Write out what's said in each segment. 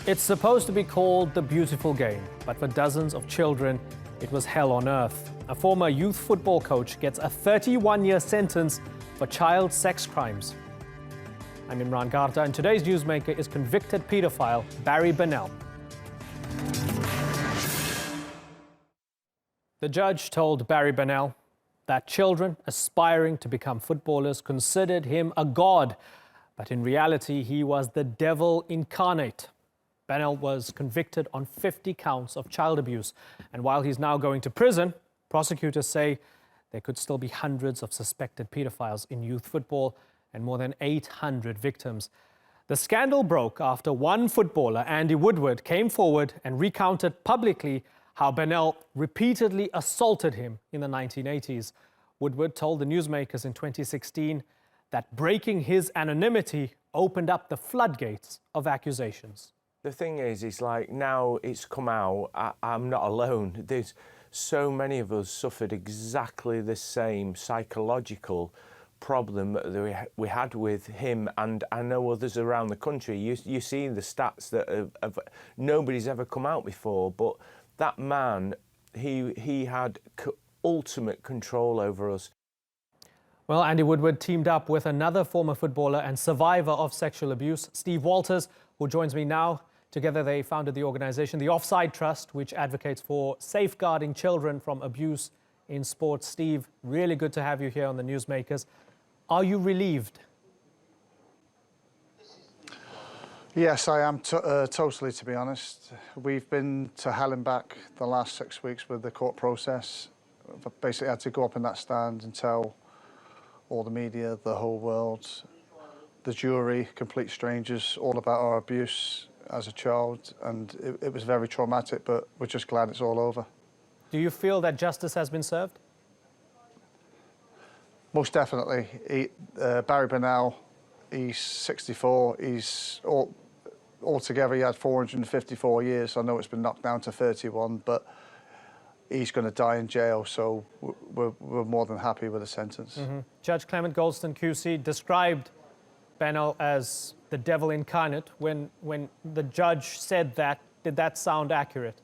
It's supposed to be called the beautiful game, but for dozens of children, it was hell on earth. A former youth football coach gets a 31-year sentence for child sex crimes. I'm Imran Garta, and today's newsmaker is convicted paedophile Barry Bennell. The judge told Barry Bennell that children aspiring to become footballers considered him a god, but in reality, he was the devil incarnate. Bennell was convicted on 50 counts of child abuse, and while he's now going to prison, prosecutors say there could still be hundreds of suspected paedophiles in youth football and more than 800 victims. The scandal broke after one footballer, Andy Woodward, came forward and recounted publicly how Bennell repeatedly assaulted him in the 1980s. Woodward told the newsmakers in 2016 that breaking his anonymity opened up the floodgates of accusations. The thing is like now it's come out, I'm not alone. There's so many of us suffered exactly the same psychological problem that we had with him, and I know others around the country. You see the stats that have nobody's ever come out before, but that man, he had ultimate control over us. Well, Andy Woodward teamed up with another former footballer and survivor of sexual abuse, Steve Walters, who joins me now. Together they founded the organization, the Offside Trust, which advocates for safeguarding children from abuse in sports. Steve, really good to have you here on the Newsmakers. Are you relieved? Yes, I am totally, to be honest. We've been to hell and back the last 6 weeks with the court process. I've basically had to go up in that stand and tell all the media, the whole world, the jury, complete strangers, all about our abuse as a child, and it was very traumatic, but we're just glad it's all over. Do you feel that justice has been served? Most definitely. Barry Bennell, he's 64, he's altogether he had 454 years. I know it's been knocked down to 31, but he's going to die in jail, so we're more than happy with the sentence. Judge Clement Goldston QC described Bennell as the devil incarnate. When the judge said that, did that sound accurate?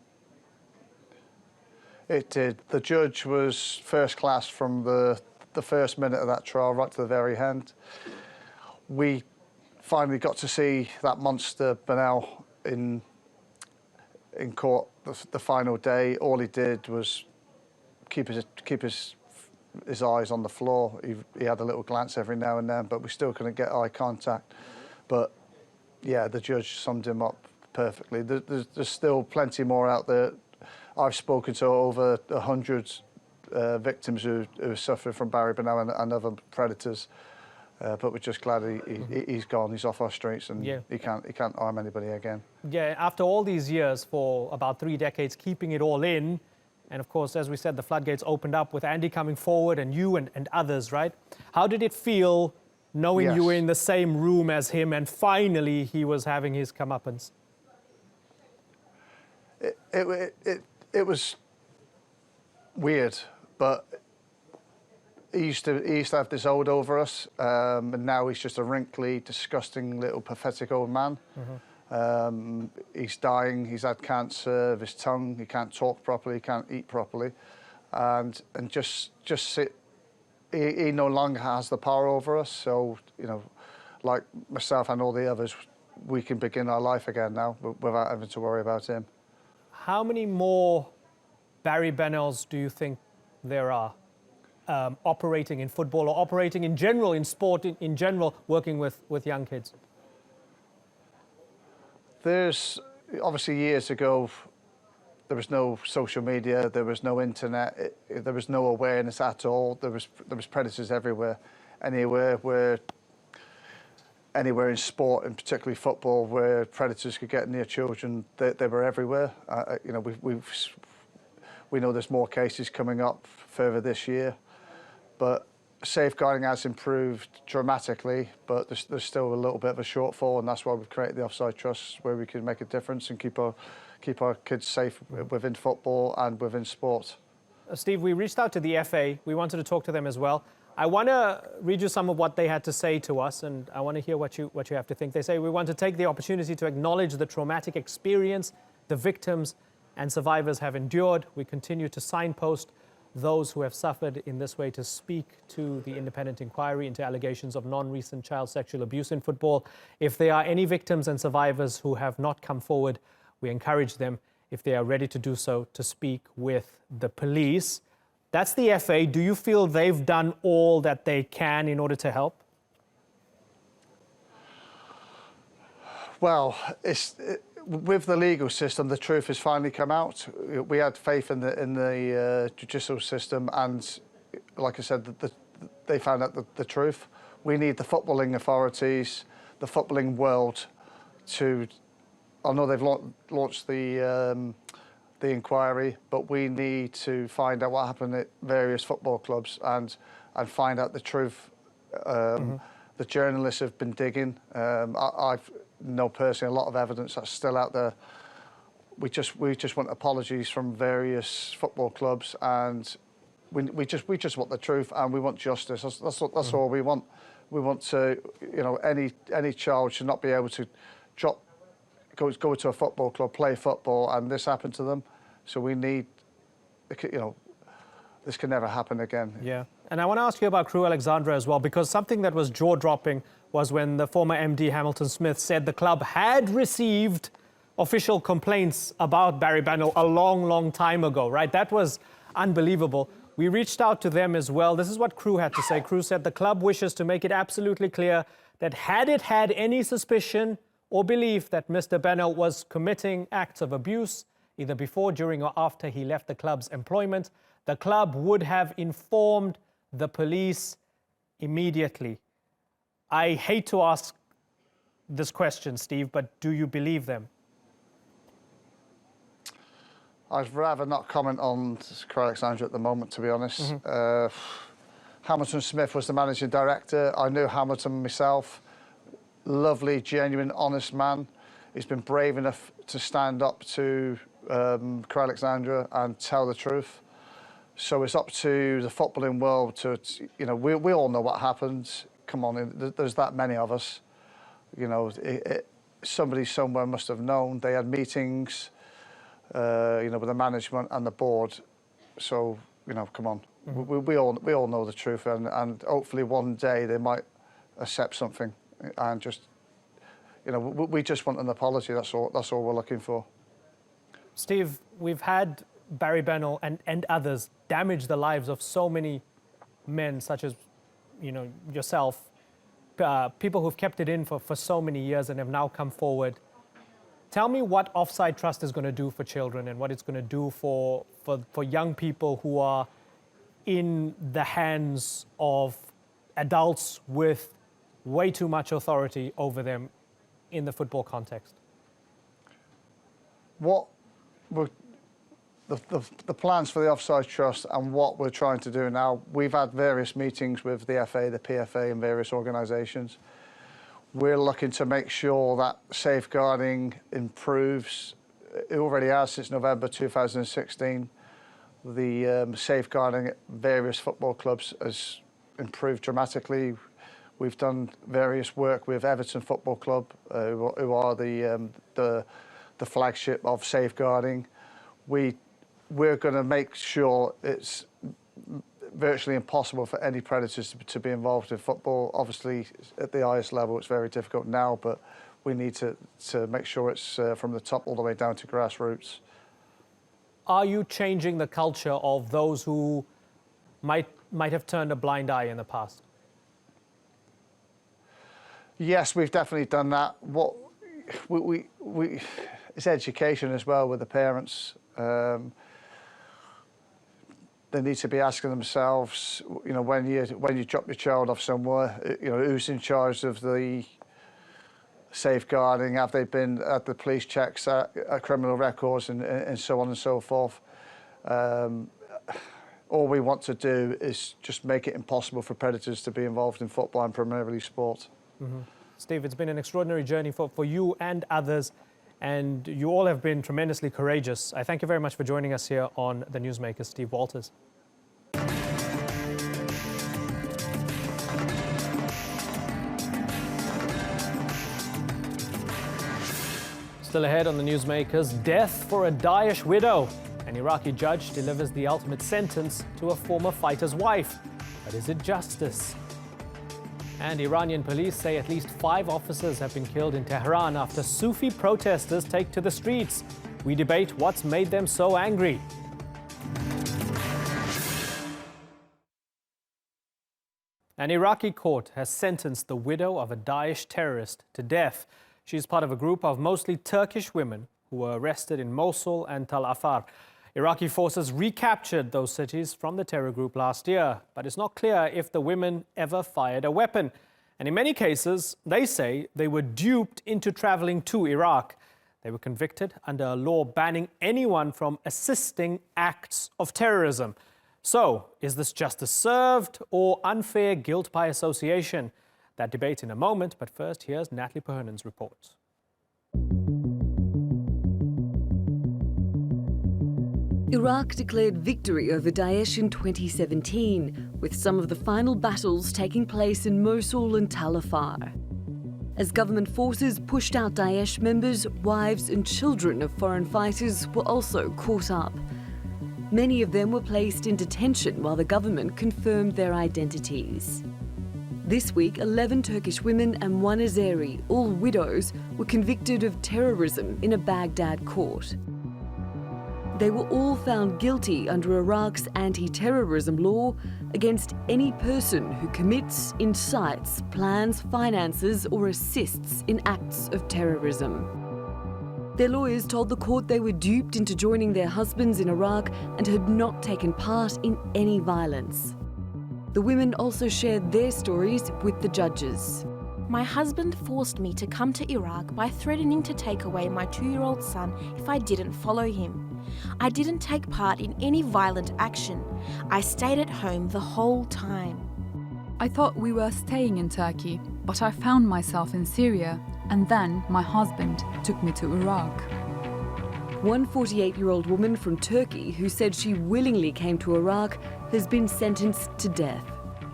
It did. The judge was first class from the first minute of that trial right to the very end. We finally got to see that monster Bennell in court the final day. All he did was keep his eyes on the floor. He had a little glance every now and then, but we still couldn't get eye contact. But yeah, the judge summed him up perfectly. There's still plenty more out there. I've spoken to over 100 victims who suffered from Barry Bennell and other predators. But we're just glad he's gone. He's off our streets, and yeah, he can't harm anybody again. Yeah, after all these years, for about 3 decades, keeping it all in, and of course, as we said, the floodgates opened up with Andy coming forward and you and others, right? How did it feel knowing you were in the same room as him and finally he was having his comeuppance? It was weird, but he used to have this hold over us, and now he's just a wrinkly, disgusting little pathetic old man. He's dying, he's had cancer of his tongue, he can't talk properly, he can't eat properly, and just sit. He no longer has the power over us, so, you know, like myself and all the others, we can begin our life again now without having to worry about him. How many more Barry Bennells do you think there are operating in football or operating in general, in sport in general, working with young kids? There's, obviously years ago, there was no social media, there was no internet, there was no awareness at all. There was predators everywhere. Anywhere in sport, and particularly football, where predators could get near children, they were everywhere. You know, we know there's more cases coming up further this year, but safeguarding has improved dramatically, but there's still a little bit of a shortfall, and that's why we've created the Offside Trust, where we can make a difference and keep our kids safe within football and within sport. Steve, we reached out to the FA. We wanted to talk to them as well. I want to read you some of what they had to say to us, and I want to hear what you have to think. They say, we want to take the opportunity to acknowledge the traumatic experience the victims and survivors have endured. We continue to signpost those who have suffered in this way to speak to the independent inquiry into allegations of non-recent child sexual abuse in football. If there are any victims and survivors who have not come forward, we encourage them, if they are ready to do so, to speak with the police. That's the FA. Do you feel they've done all that they can in order to help? Well, with the legal system, the truth has finally come out. We had faith in the judicial system, and like I said, they found out the truth. We need the footballing authorities, the footballing world, to. I know they've launched the inquiry, but we need to find out what happened at various football clubs and find out the truth. The journalists have been digging. I've know personally a lot of evidence that's still out there. We just want apologies from various football clubs, and we just want the truth, and we want justice. That's all we want. We want to, any child should not be able to go to a football club, play football, and this happened to them. So we need, this can never happen again. Yeah, and I want to ask you about Crewe Alexandra as well, because something that was jaw-dropping was when the former MD Hamilton Smith said the club had received official complaints about Barry Bennell a long time ago, right? That was unbelievable. We reached out to them as well. This is what Crewe had to say. Crewe said the club wishes to make it absolutely clear that had it had any suspicion or belief that Mr. Bennell was committing acts of abuse, either before, during, or after he left the club's employment, the club would have informed the police immediately. I hate to ask this question, Steve, but do you believe them? I'd rather not comment on Crewe Alexandra at the moment, to be honest. Hamilton Smith was the managing director. I knew Hamilton myself. Lovely, genuine, honest man. He's been brave enough to stand up to Crewe Alexandra and tell the truth. So it's up to the footballing world to, we all know what happened. Come on, there's that many of us. Somebody somewhere must have known. They had meetings, with the management and the board. So, come on. We all know the truth, and hopefully one day they might accept something, and just, we just want an apology. That's all we're looking for. Steve, we've had Barry Bennell and others damage the lives of so many men, such as, yourself, people who've kept it in for so many years and have now come forward. Tell me what Offside Trust is going to do for children and what it's going to do for young people who are in the hands of adults with way too much authority over them in the football context. What the plans for the Offside Trust and what we're trying to do now, we've had various meetings with the FA, the PFA and various organisations. We're looking to make sure that safeguarding improves. It already has since November 2016. The safeguarding at various football clubs has improved dramatically. We've done various work with Everton Football Club, who are the flagship of safeguarding. We're going to make sure it's virtually impossible for any predators to be involved in football. Obviously, at the highest level, it's very difficult now, but we need to make sure it's from the top all the way down to grassroots. Are you changing the culture of those who might have turned a blind eye in the past? Yes, we've definitely done that. What it's education as well with the parents. They need to be asking themselves, when you drop your child off somewhere, who's in charge of the safeguarding? Have they been at the police checks, at criminal records, and so on and so forth? All we want to do is just make it impossible for predators to be involved in football and primarily sport. Steve, it's been an extraordinary journey for you and others, and you all have been tremendously courageous. I thank you very much for joining us here on The Newsmaker. Steve Walters. Still ahead on the Newsmakers, death for a Daesh widow. An Iraqi judge delivers the ultimate sentence to a former fighter's wife. But is it justice? And Iranian police say at least 5 officers have been killed in Tehran after Sufi protesters take to the streets. We debate what's made them so angry. An Iraqi court has sentenced the widow of a Daesh terrorist to death. She's part of a group of mostly Turkish women who were arrested in Mosul and Tal Afar. Iraqi forces recaptured those cities from the terror group last year, but it's not clear if the women ever fired a weapon. And in many cases, they say they were duped into traveling to Iraq. They were convicted under a law banning anyone from assisting acts of terrorism. So, is this justice served or unfair guilt by association? That debate in a moment, but first, here's Natalie Pohonen's report. Iraq declared victory over Daesh in 2017, with some of the final battles taking place in Mosul and Tal Afar. As government forces pushed out Daesh members, wives and children of foreign fighters were also caught up. Many of them were placed in detention while the government confirmed their identities. This week, 11 Turkish women and 1 Azeri, all widows, were convicted of terrorism in a Baghdad court. They were all found guilty under Iraq's anti-terrorism law against any person who commits, incites, plans, finances or assists in acts of terrorism. Their lawyers told the court they were duped into joining their husbands in Iraq and had not taken part in any violence. The women also shared their stories with the judges. My husband forced me to come to Iraq by threatening to take away my 2-year-old son if I didn't follow him. I didn't take part in any violent action. I stayed at home the whole time. I thought we were staying in Turkey, but I found myself in Syria, and then my husband took me to Iraq. One 48-year-old woman from Turkey who said she willingly came to Iraq has been sentenced to death.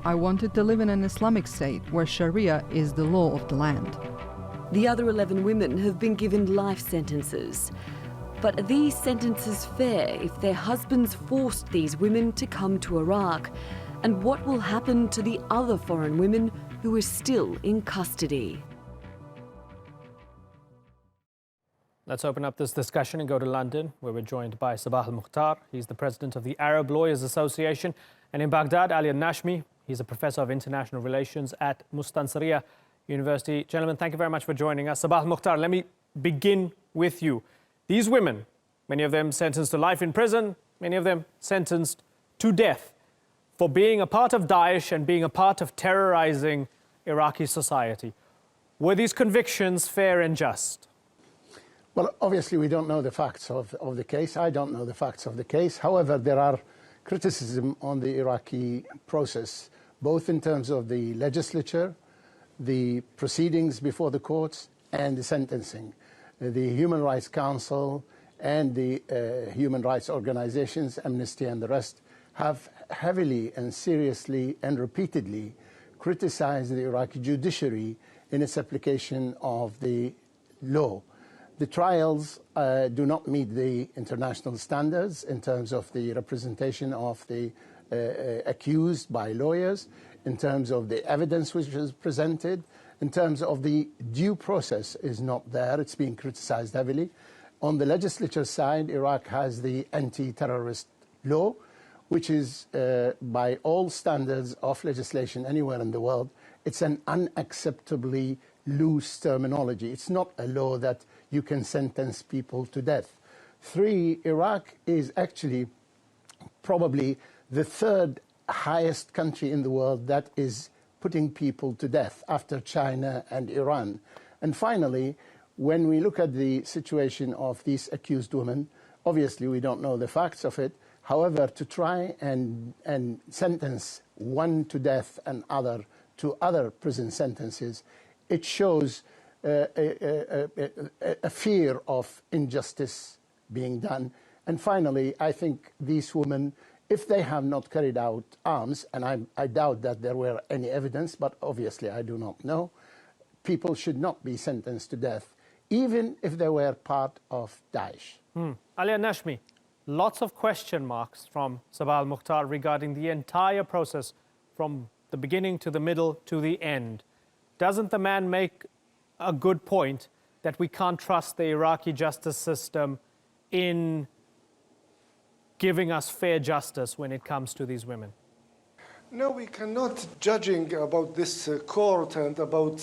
I wanted to live in an Islamic state where Sharia is the law of the land. The other 11 women have been given life sentences. But are these sentences fair if their husbands forced these women to come to Iraq? And what will happen to the other foreign women who are still in custody? Let's open up this discussion and go to London, where we're joined by Sabah Al-Mukhtar. He's the president of the Arab Lawyers Association. And in Baghdad, Ali Al-Nashmi. He's a professor of international relations at Mustansiriya University. Gentlemen, thank you very much for joining us. Sabah Al-Mukhtar, let me begin with you. These women, many of them sentenced to life in prison, many of them sentenced to death for being a part of Daesh and being a part of terrorizing Iraqi society. Were these convictions fair and just? Well, obviously, we don't know the facts of the case. I don't know the facts of the case. However, there are criticism on the Iraqi process, both in terms of the legislature, the proceedings before the courts, and the sentencing. The Human Rights Council and the human rights organizations, Amnesty and the rest, have heavily and seriously and repeatedly criticized the Iraqi judiciary in its application of the law. The trials do not meet the international standards in terms of the representation of the accused by lawyers, in terms of the evidence which was presented, in terms of the due process is not there. It's being criticized heavily. On the legislature side, Iraq has the anti-terrorist law, which is, by all standards of legislation anywhere in the world, it's an unacceptably loose terminology. It's not a law that you can sentence people to death. 3, Iraq is actually probably the 3rd highest country in the world that is putting people to death after China and Iran. And finally, when we look at the situation of these accused women, obviously we don't know the facts of it. However, to try and sentence one to death and other to other prison sentences, it shows a fear of injustice being done. And finally, I think these women, if they have not carried out arms, and I doubt that there were any evidence, but obviously I do not know, people should not be sentenced to death, even if they were part of Daesh. Ali Nashmi, lots of question marks from Sabah Al-Mukhtar regarding the entire process from the beginning to the middle to the end. Doesn't the man make a good point that we can't trust the Iraqi justice system in giving us fair justice when it comes to these women? No, we cannot judging about this court and about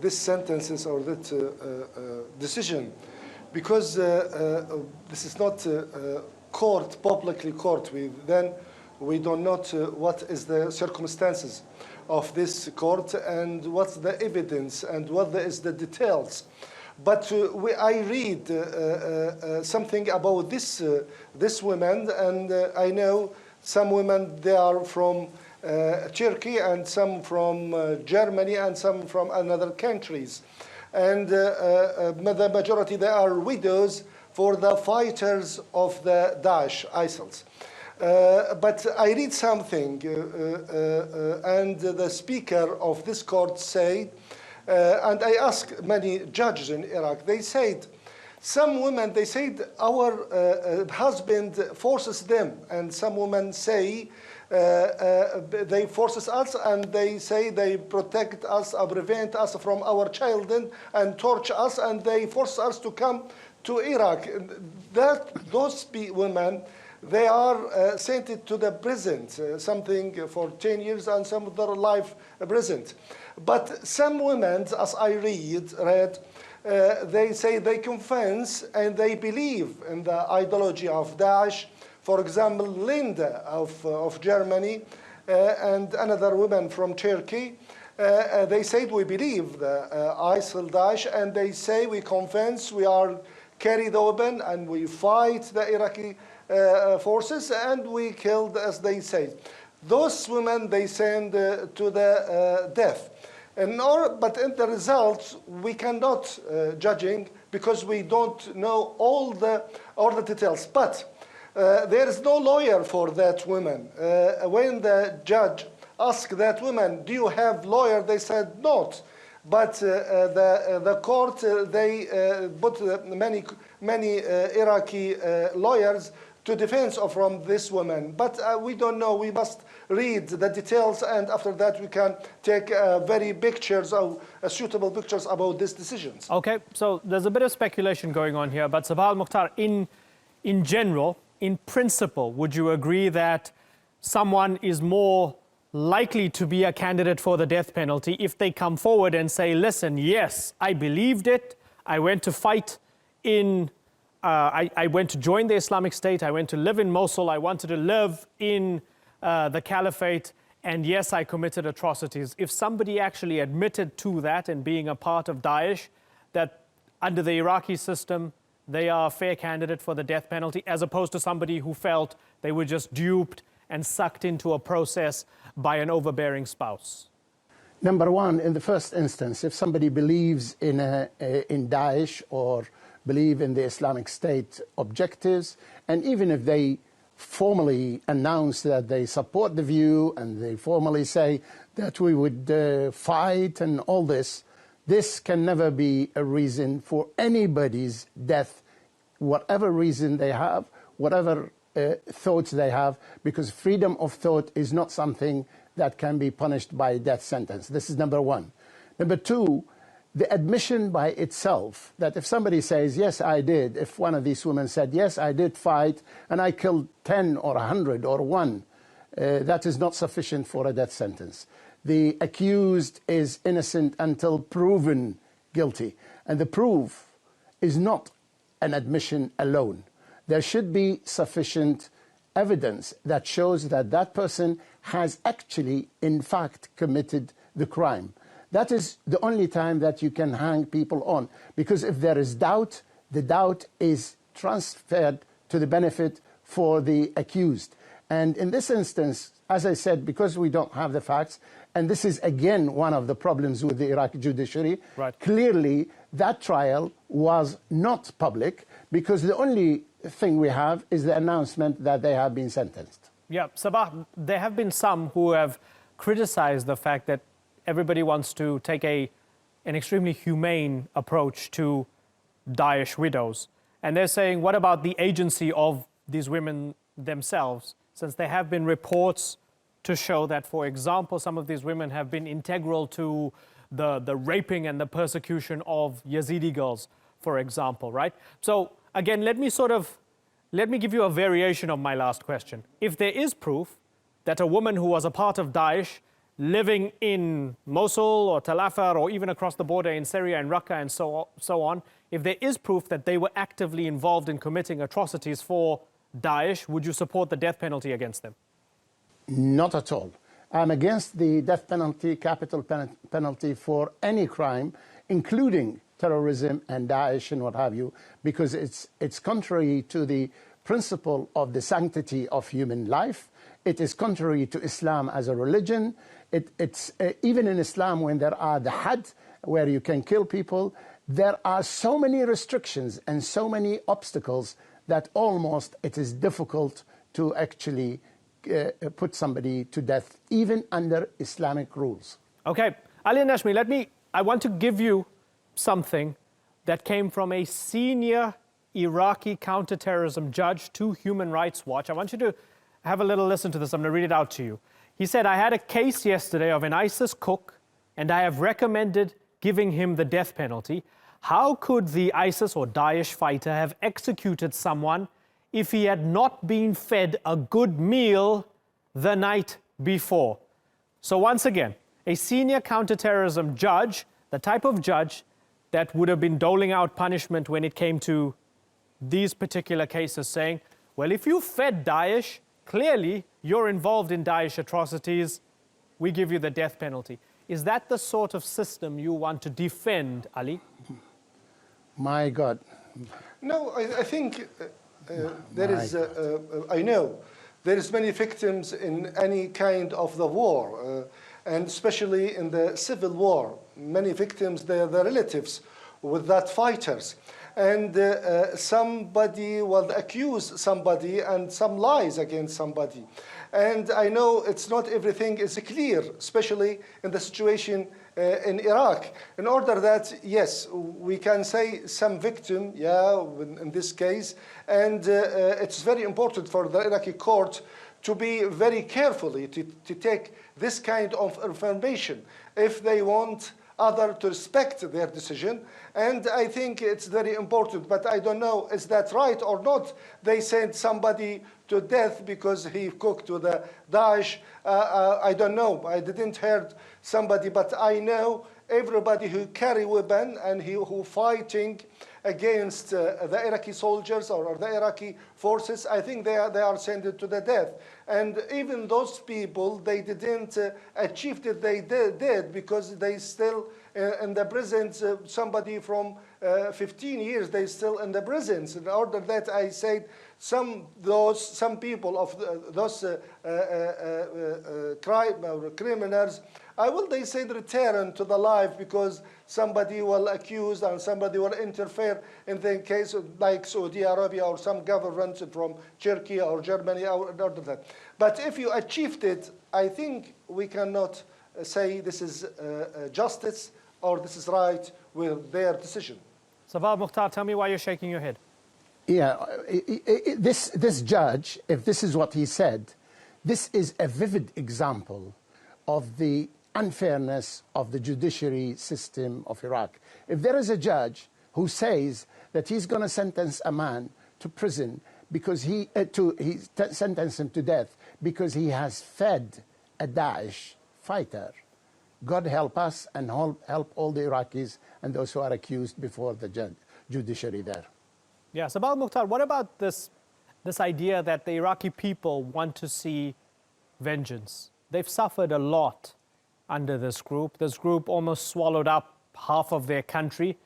this sentences or that decision, because this is not court, publicly court. We don't know what is the circumstances of this court and what's the evidence and what is the details. But I read something about this women, and I know some women, they are from Turkey, and some from Germany, and some from other countries. And the majority, they are widows for the fighters of the Daesh, ISIL. But I read something, and the speaker of this court said, and I asked many judges in Iraq, they said, some women, they said, our husband forces them, and some women say, they forces us, and they say they protect us or prevent us from our children and torture us, and they force us to come to Iraq. Those women, they are sent to the prison, something for 10 years and some of their life prison. But some women, as I read, they say they confess and they believe in the ideology of Daesh. For example, Linda of Germany and another woman from Turkey, they said we believe the ISIL Daesh, and they say we confess, we are carried open, and we fight the Iraqi forces, and we killed, as they say. Those women, they send to the death. But in the results, we cannot judging because we don't know all the details. But there is no lawyer for that woman. When the judge asked that woman, do you have lawyer? They said not. But the court, they put many Iraqi lawyers to defense from this woman. But we don't know. We must read the details, and after that we can take very pictures or suitable pictures about these decisions. Okay, so there's a bit of speculation going on here, but Sabah Al-Mukhtar, in general, in principle, would you agree that someone is more likely to be a candidate for the death penalty if they come forward and say, listen, yes, I believed it, I went to fight in, I went to join the Islamic State, I went to live in Mosul, I wanted to live in the caliphate, and yes, I committed atrocities. If somebody actually admitted to that and being a part of Daesh, that under the Iraqi system, they are a fair candidate for the death penalty, as opposed to somebody who felt they were just duped and sucked into a process by an overbearing spouse? Number one, in the first instance, if somebody believes in Daesh or believe in the Islamic State objectives, and even if they formally announce that they support the view and they formally say that we would fight and all this, this can never be a reason for anybody's death, whatever reason they have, whatever thoughts they have, because freedom of thought is not something that can be punished by a death sentence. This is number one. Number two, the admission by itself, that if somebody says, yes, I did, if one of these women said, yes, I did fight, and I killed 10 or 100 or 1, that is not sufficient for a death sentence. The accused is innocent until proven guilty. And the proof is not an admission alone. There should be sufficient evidence that shows that that person has actually, in fact, committed the crime. That is the only time that you can hang people on. Because if there is doubt, the doubt is transferred to the benefit for the accused. And in this instance, as I said, because we don't have the facts, and this is again one of the problems with the Iraqi judiciary, right. Clearly that trial was not public because the only thing we have is the announcement that they have been sentenced. Yeah, Sabah, there have been some who have criticized the fact that everybody wants to take an extremely humane approach to Daesh widows. And they're saying, what about the agency of these women themselves? Since there have been reports to show that, for example, some of these women have been integral to the raping and the persecution of Yazidi girls, for example, right? So again, let me give you a variation of my last question. If there is proof that a woman who was a part of Daesh living in Mosul or Tal Afar or even across the border in Syria and Raqqa and so on, if there is proof that they were actively involved in committing atrocities for Daesh, would you support the death penalty against them? Not at all. I'm against the death penalty, capital penalty for any crime, including terrorism and Daesh and what have you, because it's contrary to the principle of the sanctity of human life. It is contrary to Islam as a religion. It's even in Islam, when there are the had, where you can kill people, there are so many restrictions and so many obstacles that almost it is difficult to actually put somebody to death, even under Islamic rules. Okay, Ali Nashmi, I want to give you something that came from a senior Iraqi counterterrorism judge to Human Rights Watch. I want you to have a little listen to this. I'm going to read it out to you. He said, I had a case yesterday of an ISIS cook, and I have recommended giving him the death penalty. How could the ISIS or Daesh fighter have executed someone if he had not been fed a good meal the night before? So once again, a senior counterterrorism judge, the type of judge that would have been doling out punishment when it came to these particular cases, saying, well, if you fed Daesh, clearly you're involved in Daesh atrocities, we give you the death penalty. Is that the sort of system you want to defend, Ali? My God. No, I think there is, I know, there is many victims in any kind of the war, and especially in the civil war. Many victims, they're the relatives with that fighters. And somebody will accuse somebody and some lies against somebody. And I know it's not everything is clear, especially in the situation in Iraq. In order that, yes, we can say some victim, yeah, in this case, and it's very important for the Iraqi court to be very carefully to take this kind of information if they want others to respect their decision. And I think it's very important, but I don't know, is that right or not? They sent somebody to death because he cooked with the Daesh. I don't know. I didn't hear somebody, but I know everybody who carry weapon and who fighting against the Iraqi soldiers or the Iraqi forces, I think they are sent to the death. And even those people, they didn't achieve it, they did because they still in the prisons, somebody from 15 years, they still in the prisons. In order that I said some people of those criminals, I will, they said, return to the life because somebody will accuse and somebody will interfere in the case of like Saudi Arabia or some government from Turkey or Germany or order that. But if you achieved it, I think we cannot say this is justice or this is right with their decision. Sabah Mukhtar, tell me why you're shaking your head. Yeah, this judge, if this is what he said, this is a vivid example of the unfairness of the judiciary system of Iraq. If there is a judge who says that he's going to sentence a man to prison because he sentence him to death because he has fed a Daesh fighter, God help us and help all the Iraqis and those who are accused before the judiciary there. Yeah, Sabah Mukhtar, what about this idea that the Iraqi people want to see vengeance? They've suffered a lot under this group. This group almost swallowed up half of their country.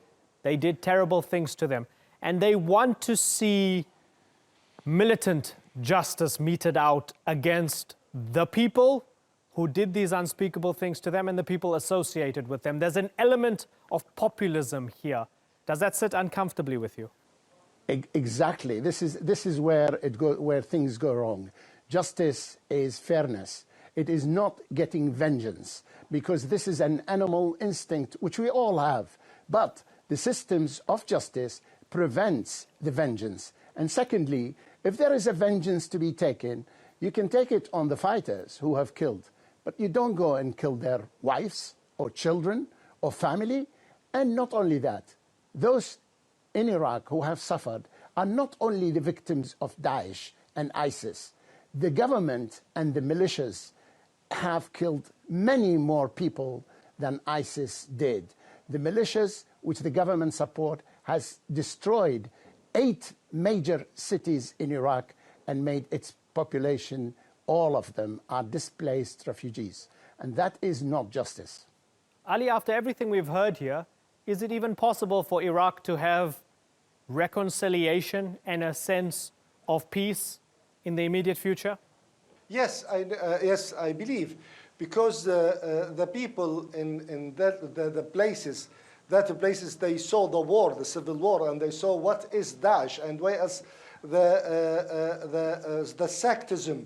They did terrible things to them. And they want to see militant justice meted out against the people who did these unspeakable things to them and the people associated with them. There's an element of populism here. Does that sit uncomfortably with you? Exactly. This is where things go wrong. Justice is fairness. It is not getting vengeance, because this is an animal instinct which we all have. But the systems of justice prevents the vengeance. And secondly, if there is a vengeance to be taken, you can take it on the fighters who have killed, but you don't go and kill their wives or children or family. And not only that, those in Iraq who have suffered are not only the victims of Daesh and ISIS. The government and the militias have killed many more people than ISIS did. The militias, which the government support, has destroyed 8 major cities in Iraq and made its population, all of them are displaced refugees. And that is not justice. Ali, after everything we've heard here, is it even possible for Iraq to have reconciliation and a sense of peace in the immediate future? Yes, I believe, because the people in the places, they saw the war, the civil war, and they saw what is Daesh and why is the sectism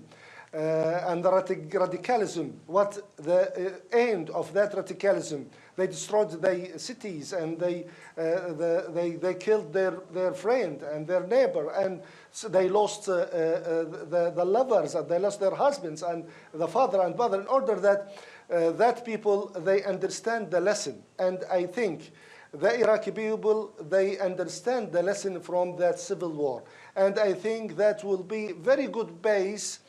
and the radicalism, what the end of that radicalism. They destroyed their cities and they killed their friend and their neighbor, and so they lost the lovers, and they lost their husbands and the father and mother, in order that that people, they understand the lesson. And I think the Iraqi people, they understand the lesson from that civil war. And I think that will be very good base,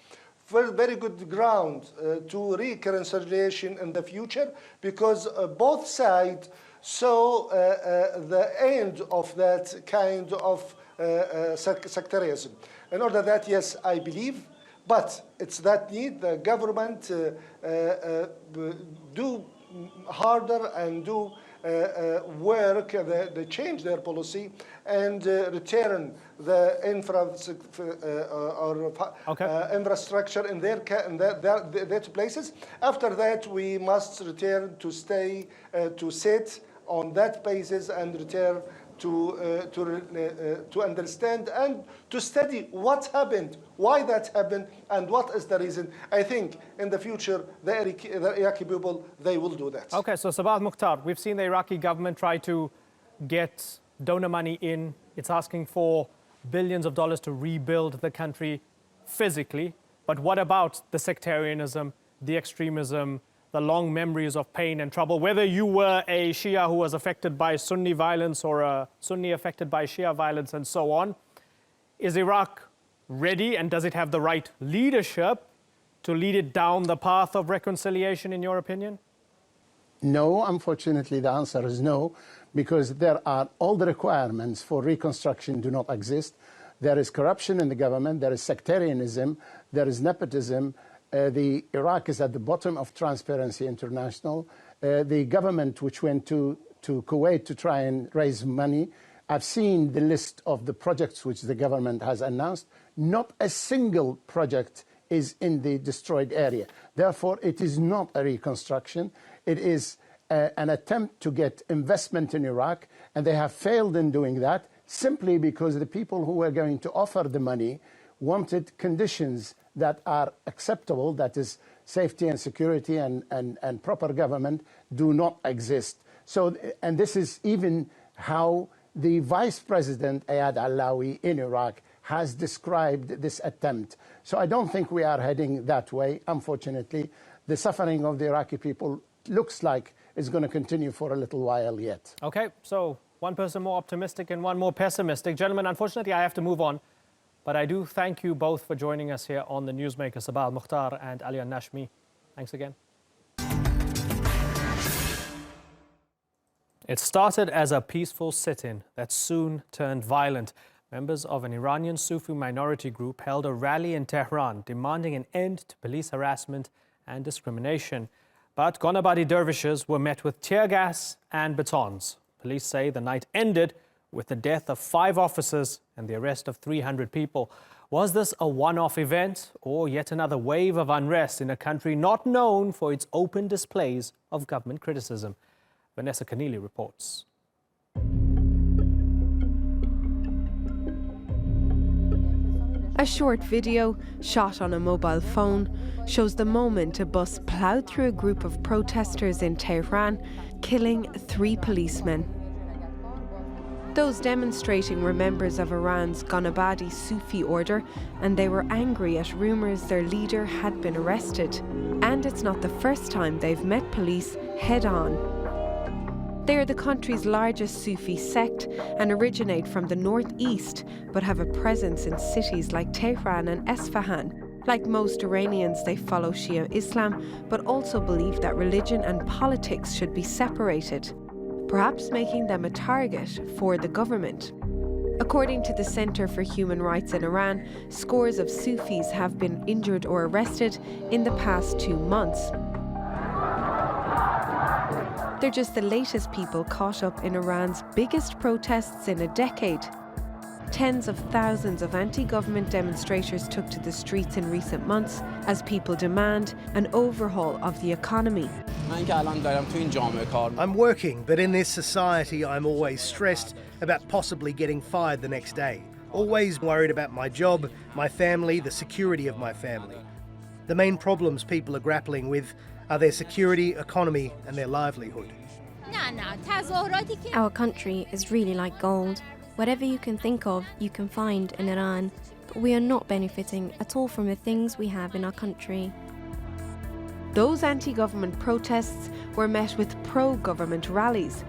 very good ground to reconciliation in the future, because both sides saw the end of that kind of sectarianism. In order that, yes, I believe, but it's that need the government do harder and do work, they change their policy and return the infrastructure in their places. After that, we must return to stay, to sit on that basis and return to understand and to study what happened, why that happened, and what is the reason. I think in the future, the Iraqi people, they will do that. Okay, so Sabah Mukhtar, we've seen the Iraqi government try to get donor money in. It's asking for billions of dollars to rebuild the country physically. But what about the sectarianism, the extremism, the long memories of pain and trouble? Whether you were a Shia who was affected by Sunni violence or a Sunni affected by Shia violence and so on, is Iraq ready, and does it have the right leadership to lead it down the path of reconciliation, in your opinion? No, unfortunately, the answer is no, because there are all the requirements for reconstruction do not exist. There is corruption in the government, there is sectarianism, there is nepotism. The Iraq is at the bottom of Transparency International. The government which went to Kuwait to try and raise money, I've seen the list of the projects which the government has announced. Not a single project is in the destroyed area. Therefore, it is not a reconstruction. It is an attempt to get investment in Iraq, and they have failed in doing that simply because the people who were going to offer the money wanted conditions that are acceptable, that is safety and security and proper government, do not exist. So, and this is even how the Vice President Ayad Allawi in Iraq has described this attempt. So I don't think we are heading that way, unfortunately. The suffering of the Iraqi people looks like it's going to continue for a little while yet. Okay, so one person more optimistic and one more pessimistic. Gentlemen, unfortunately, I have to move on. But I do thank you both for joining us here on The Newsmaker, Sabah Mukhtar and Ali Nashmi. Thanks again. It started as a peaceful sit-in that soon turned violent. Members of an Iranian Sufi minority group held a rally in Tehran demanding an end to police harassment and discrimination. But Gonabadi dervishes were met with tear gas and batons. Police say the night ended with the death of 5 officers and the arrest of 300 people. Was this a one-off event or yet another wave of unrest in a country not known for its open displays of government criticism? Vanessa Keneally reports. A short video, shot on a mobile phone, shows the moment a bus ploughed through a group of protesters in Tehran, killing 3 policemen. Those demonstrating were members of Iran's Ghanabadi Sufi order, and they were angry at rumours their leader had been arrested. And it's not the first time they've met police head-on. They are the country's largest Sufi sect and originate from the northeast, but have a presence in cities like Tehran and Esfahan. Like most Iranians, they follow Shia Islam, but also believe that religion and politics should be separated, perhaps making them a target for the government. According to the Center for Human Rights in Iran, scores of Sufis have been injured or arrested in the past 2 months. They're just the latest people caught up in Iran's biggest protests in a decade. Tens of thousands of anti-government demonstrators took to the streets in recent months as people demand an overhaul of the economy. I'm working, but in this society I'm always stressed about possibly getting fired the next day. Always worried about my job, my family, the security of my family. The main problems people are grappling with are their security, economy and their livelihood. Our country is really like gold. Whatever you can think of, you can find in Iran. But we are not benefiting at all from the things we have in our country. Those anti-government protests were met with pro-government rallies,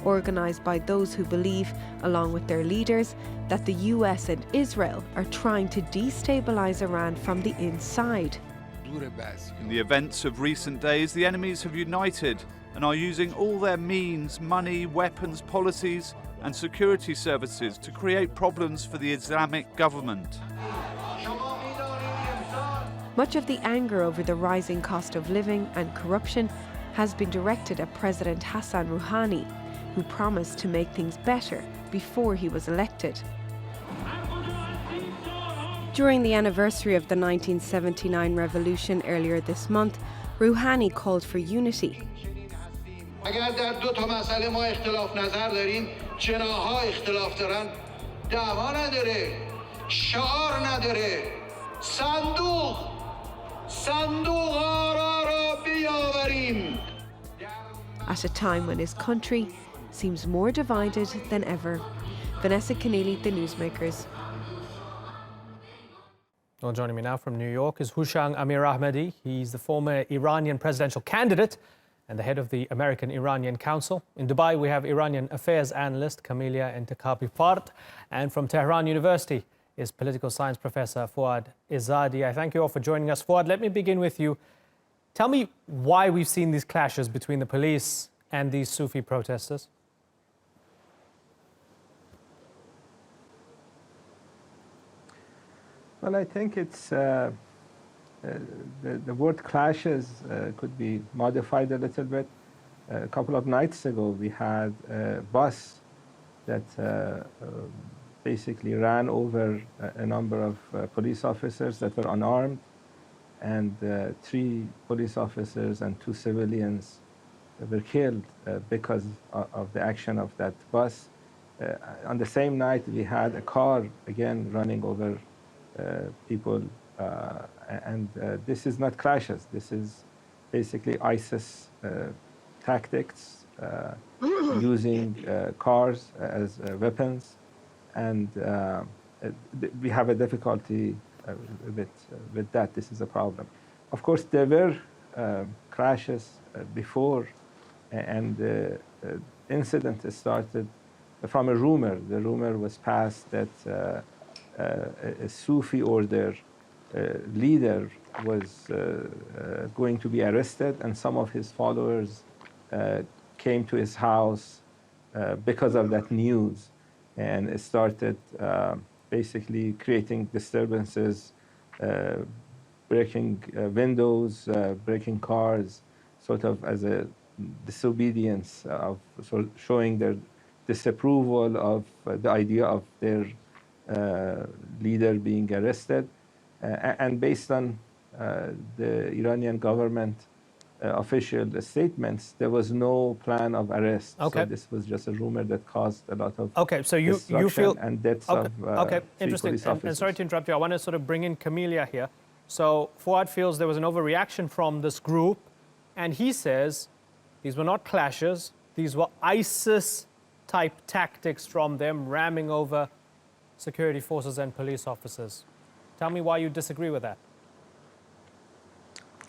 organised by those who believe, along with their leaders, that the US and Israel are trying to destabilise Iran from the inside. In the events of recent days, the enemies have united and are using all their means, money, weapons, policies and security services to create problems for the Islamic government. Much of the anger over the rising cost of living and corruption has been directed at President Hassan Rouhani, who promised to make things better before he was elected. During the anniversary of the 1979 revolution earlier this month, Rouhani called for unity. اگر در دو تا مسئله ما اختلاف نظر داریم جناح‌ها اختلاف دارن دعوا نداره شعار نداره صندوق آرا را بیاوریم. At a time when his country seems more divided than ever. Vanessa Keneally, The Newsmakers. Well, joining me now from New York is Hushang Amir Ahmadi. He's the former Iranian presidential candidate and the head of the American-Iranian Council. In Dubai, we have Iranian affairs analyst Camelia Entekhabi-Fard. And from Tehran University is political science professor Fouad Izzadi. I thank you all for joining us. Fouad, let me begin with you. Tell me why we've seen these clashes between the police and these Sufi protesters. Well, I think it's the word clashes could be modified a little bit. A couple of nights ago, we had a bus that basically ran over a number of police officers that were unarmed, and 3 police officers and 2 civilians were killed because of the action of that bus. On the same night, we had a car again running over people, and this is not clashes. This is basically ISIS tactics, using cars as weapons, and we have a difficulty with that. This is a problem. Of course, there were crashes before, and the incident started from a rumor. The rumor was passed that a Sufi order leader was going to be arrested, and some of his followers came to his house because of that news, and it started basically creating disturbances, breaking windows, breaking cars, sort of as a disobedience of showing their disapproval of the idea of their leader being arrested. And based on the Iranian government official statements, there was no plan of arrest. Okay. So this was just a rumor that caused a lot of so you feel and deaths okay. of Interesting. police officers. And sorry to interrupt you. I want to sort of bring in Camelia here. So Fouad feels there was an overreaction from this group, and he says these were not clashes. These were ISIS type tactics from them, ramming over security forces and police officers. Tell me why you disagree with that.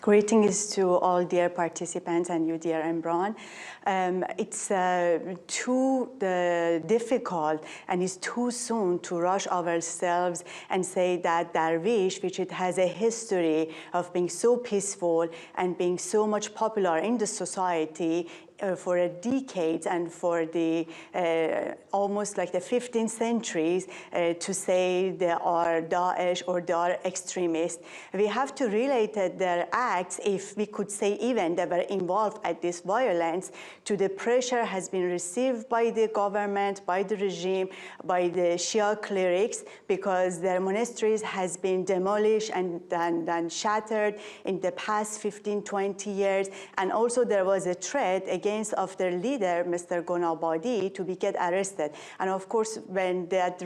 Greetings to all dear participants and you, dear Imran. It's too difficult and it's too soon to rush ourselves and say that Darwish, which it has a history of being so peaceful and being so much popular in the society, for decades and for the almost like the 15th centuries, to say they are Daesh or they are extremists. We have to relate their acts, if we could say even they were involved at this violence, to the pressure has been received by the government, by the regime, by the Shia clerics, because their monasteries has been demolished and shattered in the past 15, 20 years. And also there was a threat against of their leader, Mr. Gonabadi, to be get arrested. And of course, when that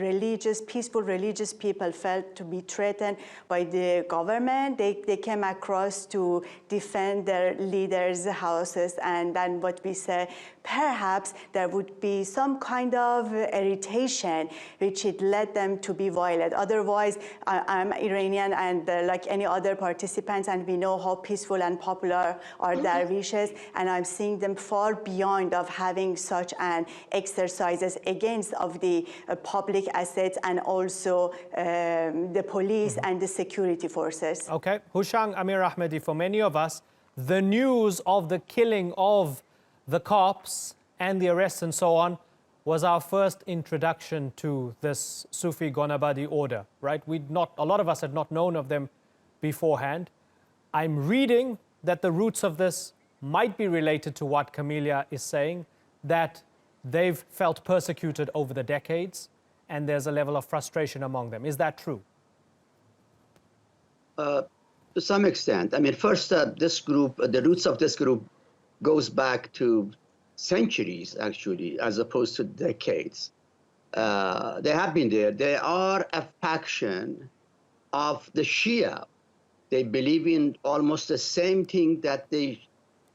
peaceful religious people felt to be threatened by the government, they came across to defend their leaders' houses. And then what we say, perhaps there would be some kind of irritation which it led them to be violent. Otherwise, I'm Iranian and like any other participants, and we know how peaceful and popular are dervishes, and I'm seeing them far beyond of having such an exercises against of the public assets and also the police and the security forces. Okay, Hushang Amir Ahmedi, for many of us, the news of the killing of the cops and the arrests and so on was our first introduction to this Sufi Gonabadi order, right? A lot of us had not known of them beforehand. I'm reading that the roots of this might be related to what Camelia is saying, that they've felt persecuted over the decades and there's a level of frustration among them. Is that true? To some extent. I mean, first, this group, the roots of this group goes back to centuries, actually, as opposed to decades. They have been there. They are a faction of the Shia. They believe in almost the same thing that the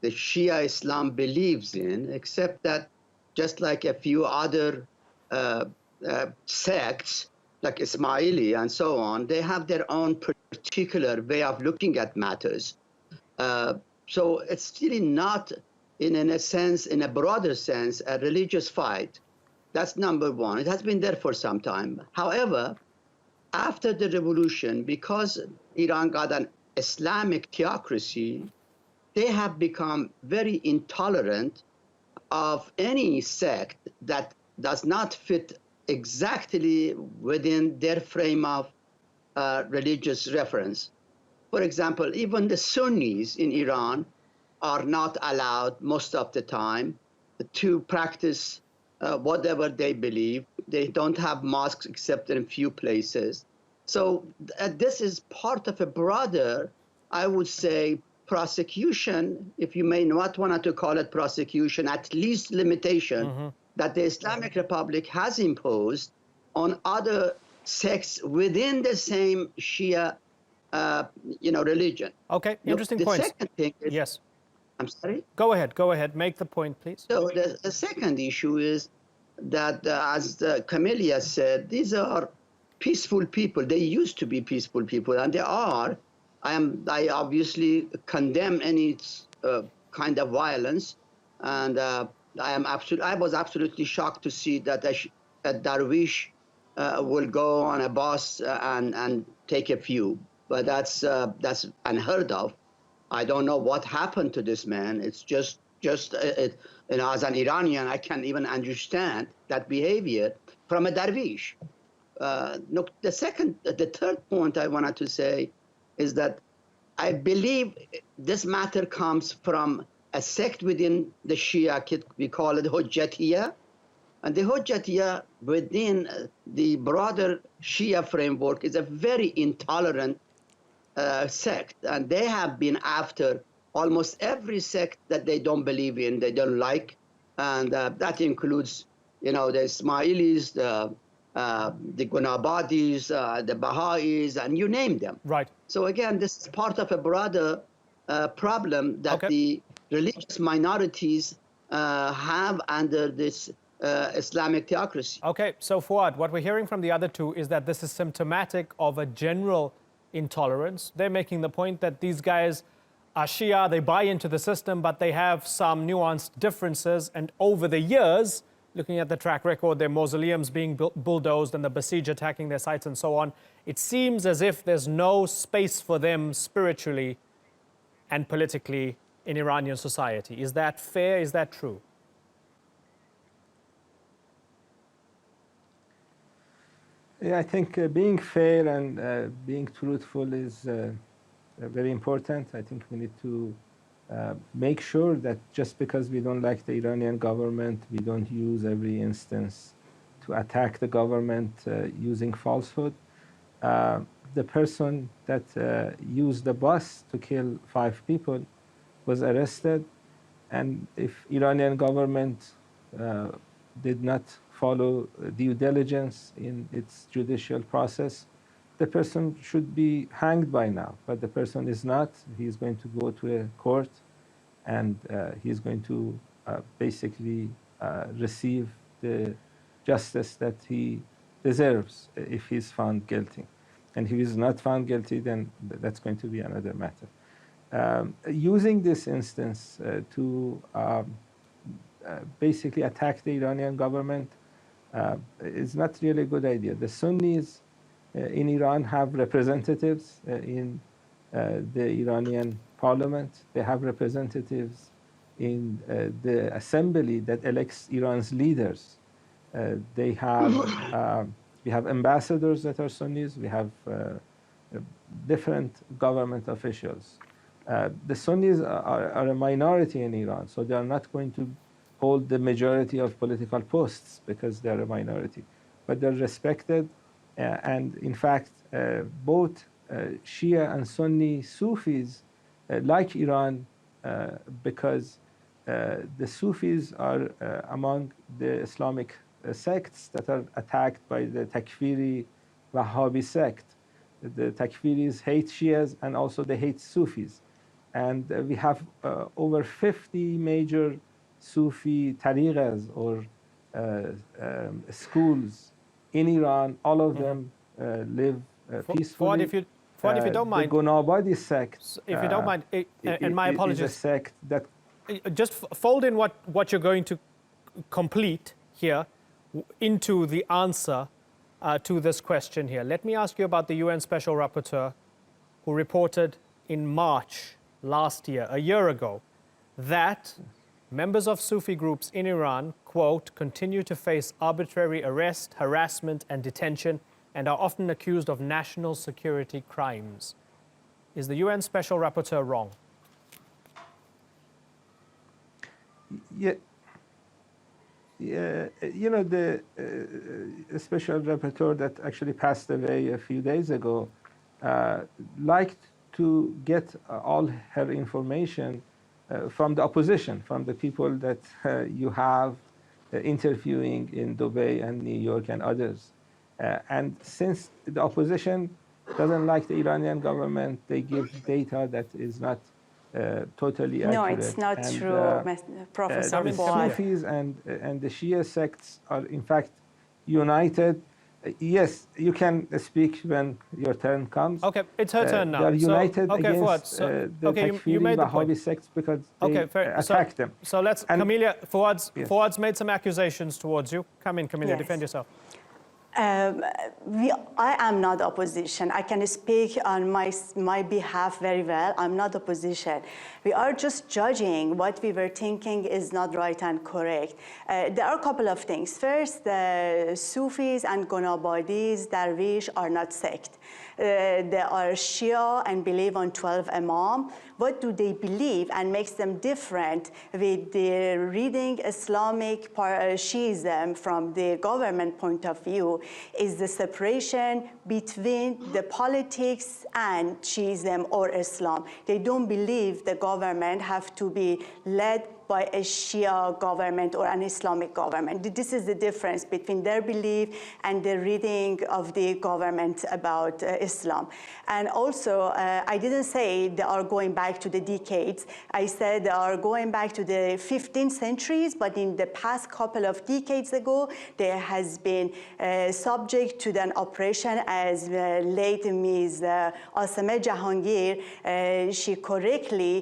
Shia Islam believes in, except that just like a few other sects, like Ismaili and so on, they have their own particular way of looking at matters. So it's really not, in a sense, in a broader sense, a religious fight. That's number one. It has been there for some time. However, after the revolution, because Iran got an Islamic theocracy, they have become very intolerant of any sect that does not fit exactly within their frame of religious reference. For example, even the Sunnis in Iran are not allowed most of the time to practice whatever they believe. They don't have mosques except in a few places. So this is part of a broader, I would say, prosecution, if you may not want to call it prosecution, at least limitation that the Islamic Republic has imposed on other sects within the same Shia, religion. Okay, interesting point. The second thing is, yes. I'm sorry? Go ahead. Make the point, please. So the second issue is that, as Camelia said, these are peaceful people. They used to be peaceful people, and they are. I obviously condemn any kind of violence, and I was absolutely shocked to see that a Darwish will go on a bus and take a few, but that's unheard of. I don't know what happened to this man. It's just as an Iranian, I can't even understand that behavior from a Darwish. Look, the third point I wanted to say is that I believe this matter comes from a sect within the Shia, we call it Hujjatiyya. And the Hujjatiyya within the broader Shia framework is a very intolerant sect. And they have been after almost every sect that they don't believe in, they don't like. And that includes, the Ismailis, the Gonabadis, the Baha'is, and you name them. Right. So again, this is part of a broader problem that the religious minorities have under this Islamic theocracy. Okay, so Fuad, what we're hearing from the other two is that this is symptomatic of a general intolerance. They're making the point that these guys are Shia, they buy into the system, but they have some nuanced differences. And over the years, looking at the track record, their mausoleums being bulldozed and the Basij attacking their sites and so on, it seems as if there's no space for them spiritually and politically in Iranian society. Is that fair? Is that true? Yeah, I think being fair and being truthful is very important. I think we need to make sure that just because we don't like the Iranian government, we don't use every instance to attack the government using falsehood. The person that used the bus to kill 5 people was arrested, and if Iranian government did not follow due diligence in its judicial process, the person should be hanged by now. But the person is not. He's going to go to a court, and he's going to basically receive the justice that he deserves if he's found guilty. And if he's not found guilty, then that's going to be another matter. Using this instance to basically attack the Iranian government is not really a good idea. The Sunnis in Iran have representatives in the Iranian parliament. They have representatives in the assembly that elects Iran's leaders. We have ambassadors that are Sunnis. We have different government officials. The Sunnis are a minority in Iran, so they are not going to hold the majority of political posts because they are a minority. But they're respected, and in fact, both Shia and Sunni Sufis like Iran because the Sufis are among the Islamic sects that are attacked by the Takfiri Wahhabi sect. The Takfiris hate Shias and also they hate Sufis. And we have over 50 major Sufi tariqas or schools in Iran. All of them live peacefully. Fuad, if you don't mind. The Gonabadi sect. If you don't mind, and my apologies. Is a sect that. Just fold in what you're going to complete here into the answer to this question here. Let me ask you about the UN Special Rapporteur who reported in March last year, a year ago, that members of Sufi groups in Iran, quote, continue to face arbitrary arrest, harassment and detention and are often accused of national security crimes. Is the UN Special Rapporteur wrong? Yeah. You know, the Special Rapporteur that actually passed away a few days ago liked to get all her information from the opposition, from the people that you have interviewing in Dubai and New York and others. And since the opposition doesn't like the Iranian government, they give data that is not totally accurate. No, it's not true, Professor The Sufis and the Shia sects are in fact united. Yes, you can speak when your turn comes. Okay, it's her turn now. They are united Fuad, against the Takfiri Wahhabi sects because they attack them. So let's, Camelia, Fuad's made some accusations towards you. Come in, Camelia, defend yourself. I am not opposition. I can speak on my behalf very well. I'm not opposition. We are just judging what we were thinking is not right and correct. There are a couple of things. First, the Sufis and Gonabadis, Darwish are not sect. They are Shia and believe on 12 Imam. What do they believe and makes them different with the reading Islamic Shiism from the government point of view is the separation between the politics and Shiism or Islam. They don't believe the government have to be led by a Shia government or an Islamic government. This is the difference between their belief and the reading of the government about Islam. And also, I didn't say they are going back to the decades. I said they are going back to the 15th centuries, but in the past couple of decades ago, there has been subject to an operation, as late Ms. Asameh Jahangir, she correctly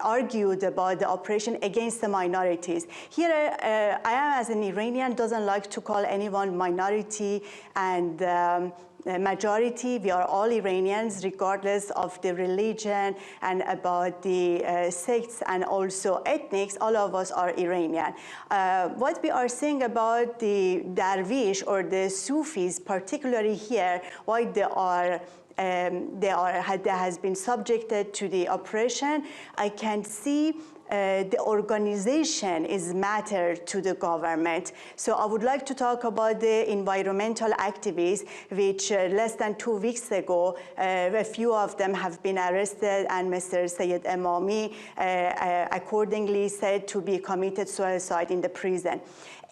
argued about the operation against the minorities. Here, I am, as an Iranian, doesn't like to call anyone minority and majority. We are all Iranians, regardless of the religion and about the sects and also ethnics. All of us are Iranian. What we are saying about the Darwish or the Sufis, particularly here, why they has been subjected to the oppression, I can see the organization is matter to the government. So I would like to talk about the environmental activists, which less than 2 weeks ago, a few of them have been arrested, and Mr. Sayed Emami accordingly said to be committed suicide in the prison.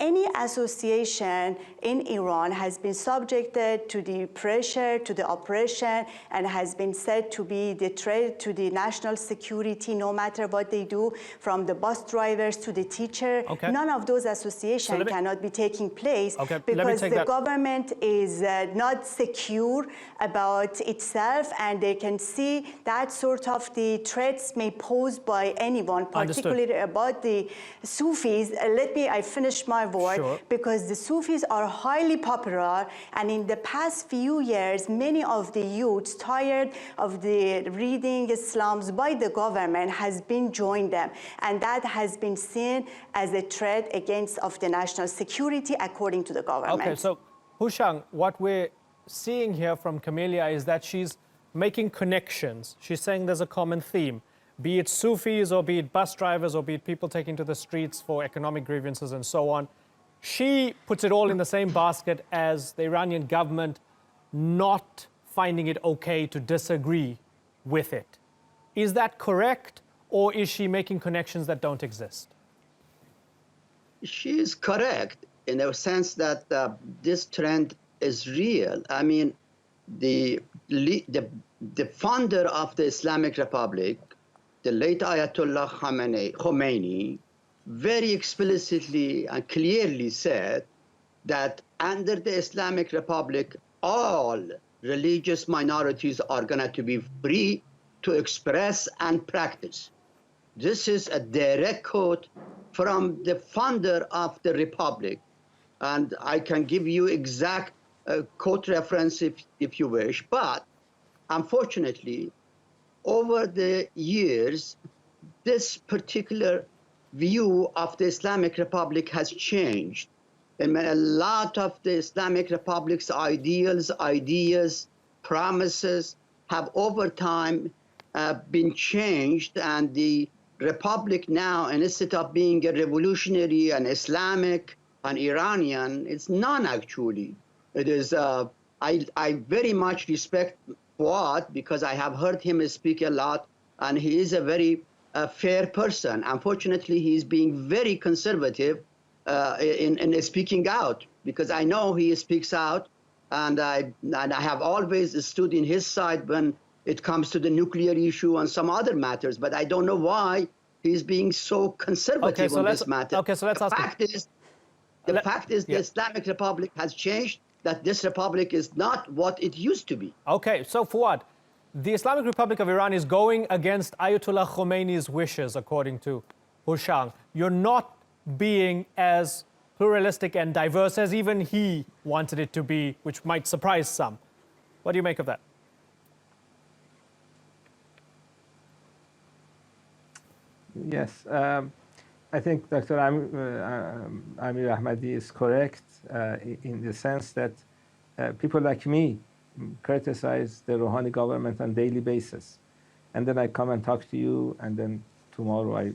Any association in Iran has been subjected to the pressure, to the oppression, and has been said to be the threat to the national security, no matter what they do, from the bus drivers to the teacher. Okay. None of those associations cannot be taking place because the government is not secure about itself, and they can see that sort of the threats may pose by anyone, particularly about the Sufis. I finished my word. Sure. Because the Sufis are highly popular, and in the past few years, many of the youths tired of the reading Islams by the government has been joined them, and that has been seen as a threat against of the national security, according to the government. Okay, so Hushang, what we're seeing here from Camelia is that she's making connections. She's saying there's a common theme, be it Sufis or be it bus drivers or be it people taking to the streets for economic grievances and so on. She puts it all in the same basket as the Iranian government not finding it okay to disagree with it. Is that correct, or is she making connections that don't exist? She is correct in the sense that this trend is real. I mean, the founder of the Islamic Republic, the late Ayatollah Khomeini, very explicitly and clearly said that under the Islamic Republic, all religious minorities are going to be free to express and practice. This is a direct quote from the founder of the Republic. And I can give you exact quote reference if you wish. But unfortunately, over the years, this particular view of the Islamic Republic has changed. And a lot of the Islamic Republic's ideas, promises have over time been changed, and the Republic now, instead of being a revolutionary and Islamic and Iranian, it's none actually. It is, I very much respect Fuad because I have heard him speak a lot, and he is a very fair person. Unfortunately, he's being very conservative in speaking out, because I know he speaks out, and I have always stood in his side when it comes to the nuclear issue and some other matters, but I don't know why he's being so conservative on this matter. Okay, so let's ask the fact is the Islamic Republic has changed, that this republic is not what it used to be. Okay, so Fuad, the Islamic Republic of Iran is going against Ayatollah Khomeini's wishes, according to Hushang. You're not being as pluralistic and diverse as even he wanted it to be, which might surprise some. What do you make of that? Yes, I think Dr. Amir Ahmadi is correct in the sense that people like me criticize the Rouhani government on a daily basis. And then I come and talk to you, and then tomorrow I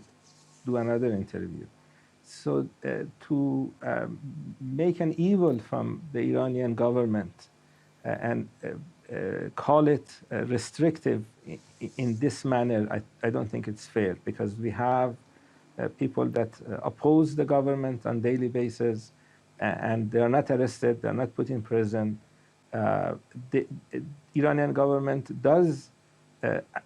do another interview. So to make an evil from the Iranian government and call it restrictive in this manner, I don't think it's fair, because we have people that oppose the government on a daily basis, and they are not arrested, they are not put in prison. The Iranian government does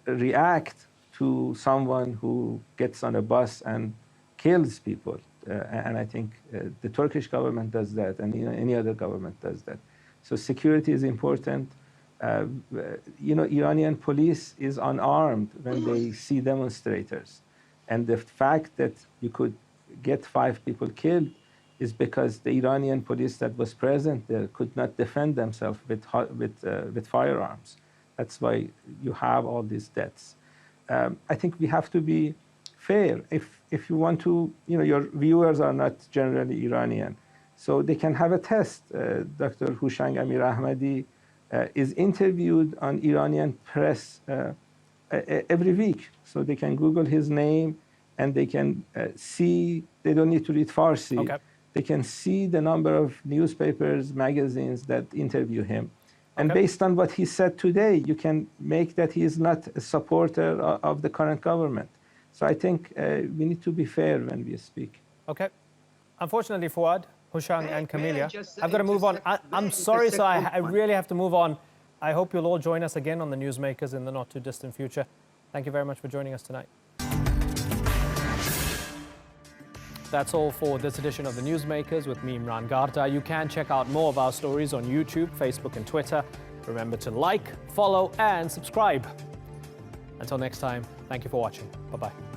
react to someone who gets on a bus and kills people. And I think the Turkish government does that, and any other government does that. So security is important. Iranian police is unarmed when they see demonstrators. And the fact that you could get 5 people killed is because the Iranian police that was present there could not defend themselves with firearms. That's why you have all these deaths. I think we have to be fair. If you want to, your viewers are not generally Iranian, so they can have a test. Dr. Hushang Amir Ahmadi is interviewed on Iranian press every week. So they can Google his name and they can see, they don't need to read Farsi. Okay. They can see the number of newspapers, magazines that interview him. And based on what he said today, you can make that he is not a supporter of the current government. So I think we need to be fair when we speak. Okay. Unfortunately, Fuad, Hushang and Camelia, I've got to move on. I'm sorry, sir, I really have to move on. I hope you'll all join us again on the Newsmakers in the not too distant future. Thank you very much for joining us tonight. That's all for this edition of the Newsmakers with me, Imran Garta. You can check out more of our stories on YouTube, Facebook and Twitter. Remember to like, follow and subscribe. Until next time, thank you for watching. Bye-bye.